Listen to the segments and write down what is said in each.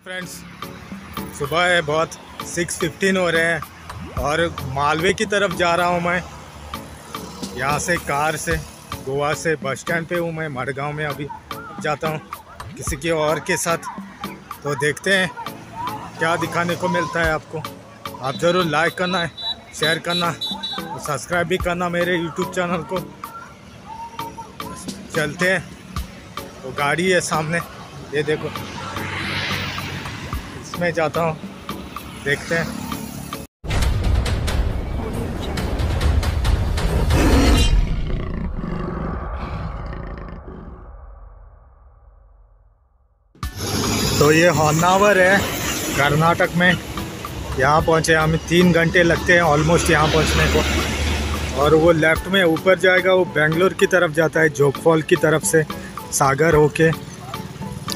Friends, सुबह है, बहुत 6:15 हो रहे हैं और मालवे की तरफ जा रहा हूँ मैं। यहाँ से कार से गोवा से बस स्टैंड पे हूँ मैं। मडगांव में अभी जाता हूँ किसी के और के साथ, तो देखते हैं क्या दिखाने को मिलता है आपको। आप ज़रूर लाइक करना है, शेयर करना और सब्सक्राइब भी करना मेरे यूट्यूब चैनल को। चलते हैं। वो गाड़ी है सामने, ये देखो, इसमें जाता हूँ, देखते हैं। तो ये होन्नावर है कर्नाटक में। यहाँ पहुँचे हमें 3 घंटे लगते हैं ऑलमोस्ट यहाँ पहुँचने को। और वो लेफ़्ट में ऊपर जाएगा, वो बेंगलोर की तरफ जाता है, जोग फॉल की तरफ से सागर होके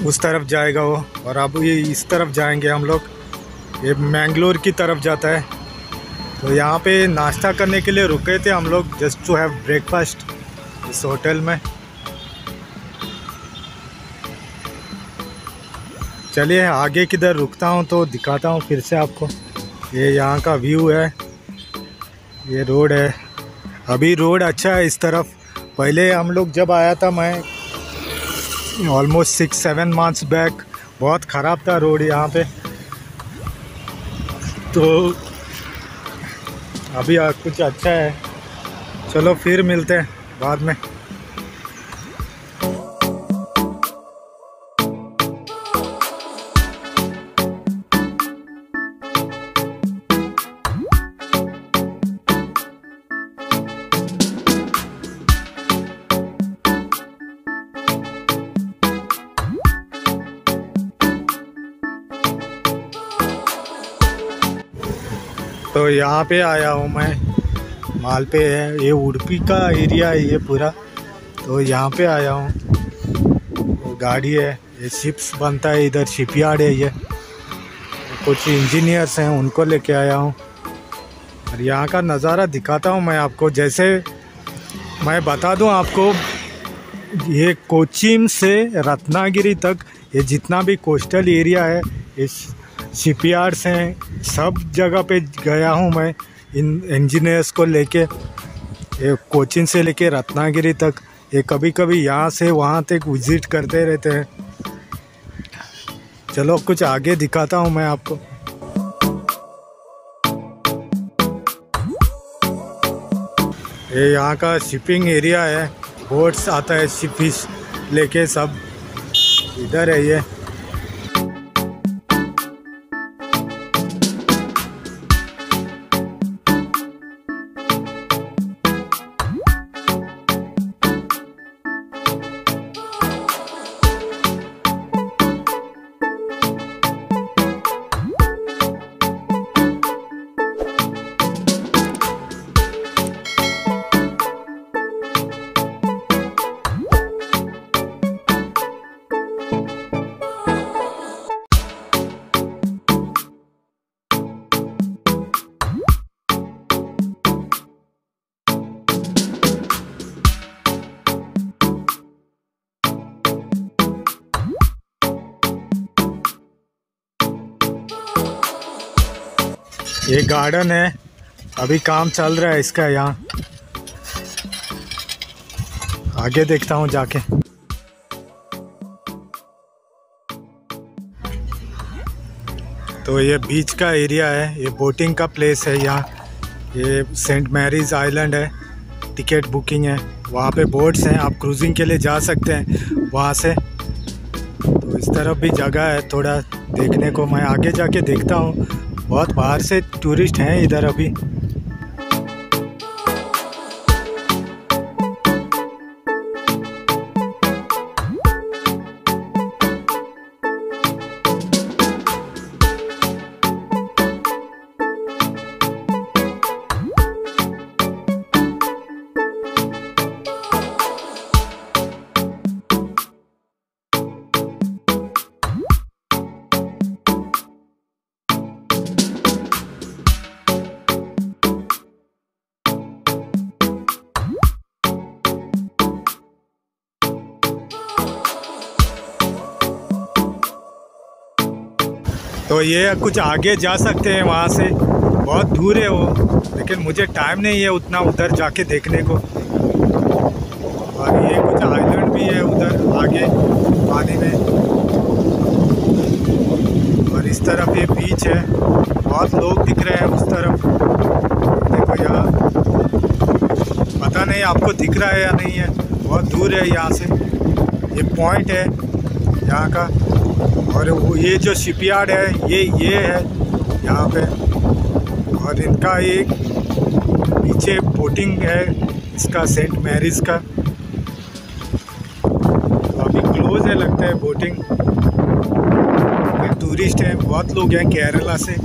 उस तरफ जाएगा वो। और अब ये इस तरफ जाएंगे हम लोग, ये मैंगलोर की तरफ जाता है। तो यहाँ पे नाश्ता करने के लिए रुके थे हम लोग, जस्ट टू हैव ब्रेकफास्ट इस होटल में। चलिए आगे किधर रुकता हूँ तो दिखाता हूँ फिर से आपको। ये यहाँ का व्यू है, ये रोड है। अभी रोड अच्छा है इस तरफ। पहले हम लोग जब आया था मैं ऑलमोस्ट 6-7 मंथ्स बैक, बहुत ख़राब था रोड यहाँ पे। तो अभी कुछ अच्छा है। चलो फिर मिलते हैं बाद में। तो यहाँ पे आया हूँ मैं, माल पे है, ये उडुपी का एरिया है ये पूरा। तो यहाँ पे आया हूँ, गाड़ी है, ये शिप्स बनता है इधर, शिपयार्ड है ये। कुछ इंजीनियर्स हैं, उनको लेके आया हूँ और यहाँ का नज़ारा दिखाता हूँ मैं आपको। जैसे मैं बता दूँ आपको, ये कोचीन से रत्नागिरी तक ये जितना भी कोस्टल एरिया है, इस शिपयार्ड्स हैं, सब जगह पे गया हूँ मैं इन इंजीनियर्स को लेके। ये कोचीन से लेके रत्नागिरी तक, ये कभी कभी यहाँ से वहाँ तक विज़िट करते रहते हैं। चलो कुछ आगे दिखाता हूँ मैं आपको। ये यहाँ का शिपिंग एरिया है, बोट्स आता है, फिश लेके सब इधर है ये। ये गार्डन है, अभी काम चल रहा है इसका। यहाँ आगे देखता हूँ जाके। तो ये बीच का एरिया है, ये बोटिंग का प्लेस है यहाँ। ये सेंट मैरीज आइलैंड है, टिकट बुकिंग है, वहाँ पे बोट्स हैं, आप क्रूजिंग के लिए जा सकते हैं वहाँ से। तो इस तरफ भी जगह है थोड़ा देखने को, मैं आगे जाके देखता हूँ। बहुत बाहर से टूरिस्ट हैं इधर अभी। तो ये कुछ आगे जा सकते हैं वहाँ से, बहुत दूर है वो, लेकिन मुझे टाइम नहीं है उतना उधर जाके देखने को। और ये कुछ आइलैंड भी है उधर आगे पानी में, और इस तरफ ये बीच है, बहुत लोग दिख रहे हैं उस तरफ। देखो यहाँ, पता नहीं आपको दिख रहा है या नहीं है, बहुत दूर है यहाँ से। ये पॉइंट है यहाँ का, और वो ये जो शिपयार्ड है ये है यहाँ पे, और इनका एक पीछे बोटिंग है इसका, सेंट मैरीज का। अभी क्लोज है लगता है बोटिंग। टूरिस्ट हैं, बहुत लोग हैं केरला से।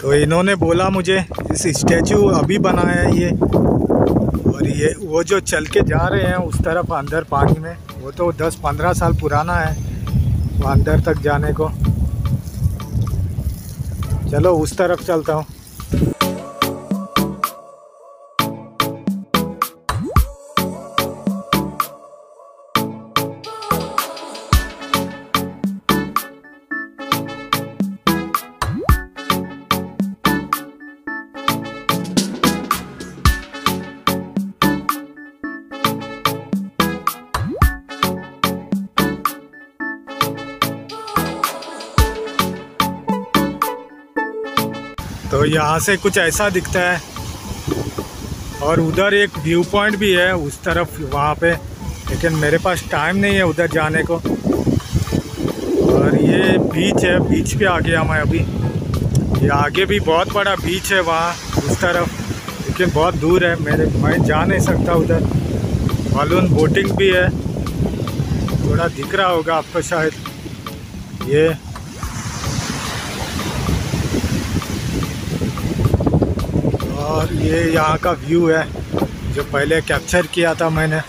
तो इन्होंने बोला मुझे इस स्टैचू अभी बनाया है ये, और ये वो जो चल के जा रहे हैं उस तरफ अंदर पानी में, वो तो 10-15 साल पुराना है वो अंदर तक जाने को। चलो उस तरफ चलता हूँ। तो यहाँ से कुछ ऐसा दिखता है, और उधर एक व्यू पॉइंट भी है उस तरफ वहाँ पे, लेकिन मेरे पास टाइम नहीं है उधर जाने को। और ये बीच है, बीच पे आ गया मैं अभी। ये आगे भी बहुत बड़ा बीच है वहाँ उस तरफ, लेकिन बहुत दूर है, मैं जा नहीं सकता उधर। बलून बोटिंग भी है, थोड़ा दिख रहा होगा आपको शायद ये। और ये यहाँ का व्यू है जो पहले कैप्चर किया था मैंने।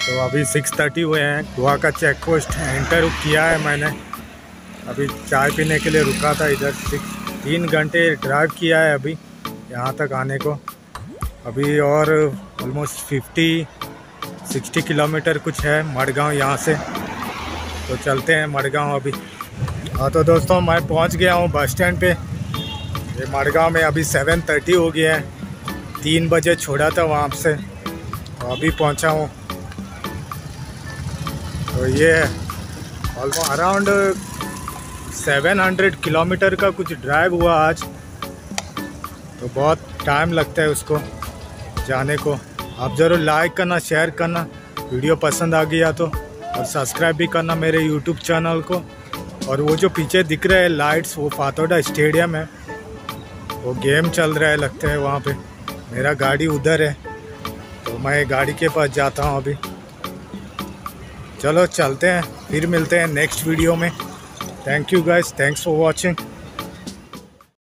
तो अभी 6:30 हुए हैं, गोवा का चेक पोस्ट एंटर किया है मैंने। अभी चाय पीने के लिए रुका था इधर। 3 घंटे ड्राइव किया है अभी यहाँ तक आने को। अभी और ऑलमोस्ट 50-60 किलोमीटर कुछ है मडगांव यहाँ से, तो चलते हैं मडगांव अभी। हाँ तो दोस्तों, मैं पहुँच गया हूँ बस स्टैंड पे। ये मडगांव में अभी 7:30 हो गया है। 3 बजे छोड़ा था वहाँ से, तो अभी पहुँचा हूँ। तो ये ऑलमोस्ट अराउंड 700 किलोमीटर का कुछ ड्राइव हुआ आज, तो बहुत टाइम लगता है उसको जाने को। आप ज़रूर लाइक करना, शेयर करना, वीडियो पसंद आ गया तो, और सब्सक्राइब भी करना मेरे यूट्यूब चैनल को। और वो जो पीछे दिख रहे हैं लाइट्स, वो फातोडा स्टेडियम है, वो गेम चल रहा है लगता है वहाँ पे। मेरा गाड़ी उधर है, तो मैं गाड़ी के पास जाता हूँ अभी। चलो चलते हैं, फिर मिलते हैं नेक्स्ट वीडियो में। Thank you guys, thanks for watching.